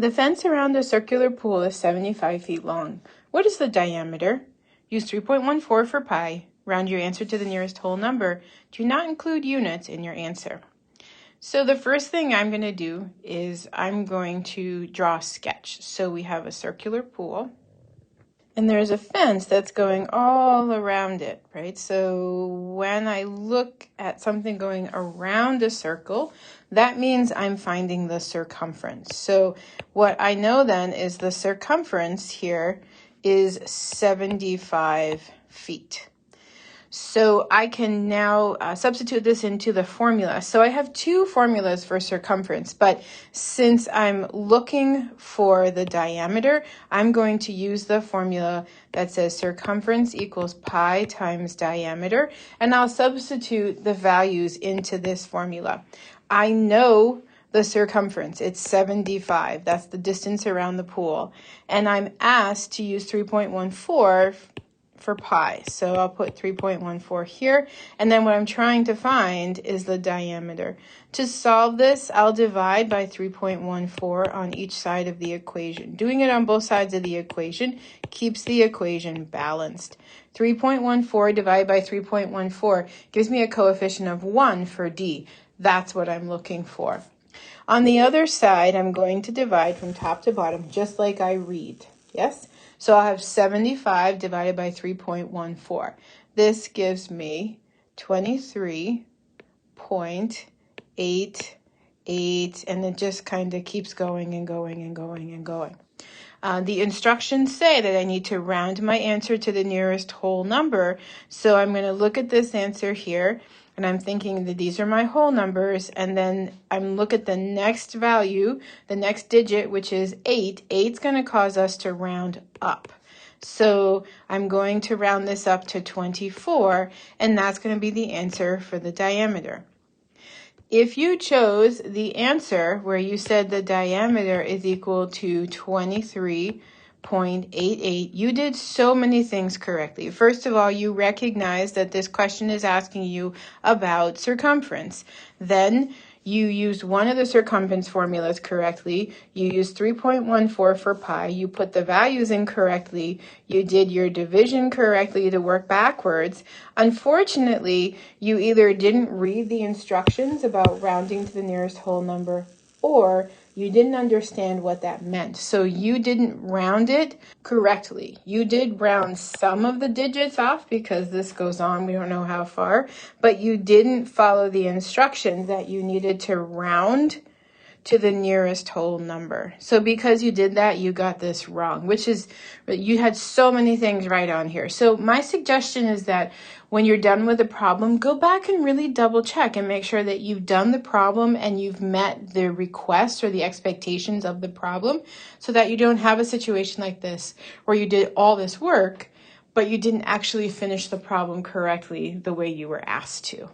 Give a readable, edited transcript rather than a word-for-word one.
The fence around a circular pool is 75 feet long. What is the diameter? Use 3.14 for pi. Round your answer to the nearest whole number. Do not include units in your answer. So the first thing I'm going to do is I'm going to draw a sketch. So we have a circular pool, and there's a fence that's going all around it, right? So when I look at something going around a circle, that means I'm finding the circumference. So what I know then is the circumference here is 75 feet. So I can now substitute this into the formula. So I have two formulas for circumference, but since I'm looking for the diameter, I'm going to use the formula that says circumference equals pi times diameter, and I'll substitute the values into this formula. I know the circumference, it's 75. That's the distance around the pool. And I'm asked to use 3.14 for pi. So I'll put 3.14 here. And then what I'm trying to find is the diameter. To solve this, I'll divide by 3.14 on each side of the equation. Doing it on both sides of the equation keeps the equation balanced. 3.14 divided by 3.14 gives me a coefficient of 1 for D. That's what I'm looking for. On the other side, I'm going to divide from top to bottom, just like I read. Yes? So I'll have 75 divided by 3.14. This gives me 23.88, and it just kind of keeps going and going and going and going. The instructions say that I need to round my answer to the nearest whole number. So I'm going to look at this answer here, and I'm thinking that these are my whole numbers, and then I'm look at the next value, the next digit, which is 8. 8's going to cause us to round up. So I'm going to round this up to 24, and that's going to be the answer for the diameter. If you chose the answer where you said the diameter is equal to 23.88, you did so many things correctly. First of all, you recognize that this question is asking you about circumference. Then you used one of the circumference formulas correctly. You used 3.14 for pi. You put the values in correctly. You did your division correctly to work backwards. Unfortunately, you either didn't read the instructions about rounding to the nearest whole number, or you didn't understand what that meant. So you didn't round it correctly. You did round some of the digits off because this goes on, we don't know how far, but you didn't follow the instructions that you needed to round to the nearest whole number. So because you did that, you got this wrong, which is, you had so many things right on here. So my suggestion is that when you're done with the problem, go back and really double check and make sure that you've done the problem and you've met the requests or the expectations of the problem, so that you don't have a situation like this where you did all this work, but you didn't actually finish the problem correctly the way you were asked to.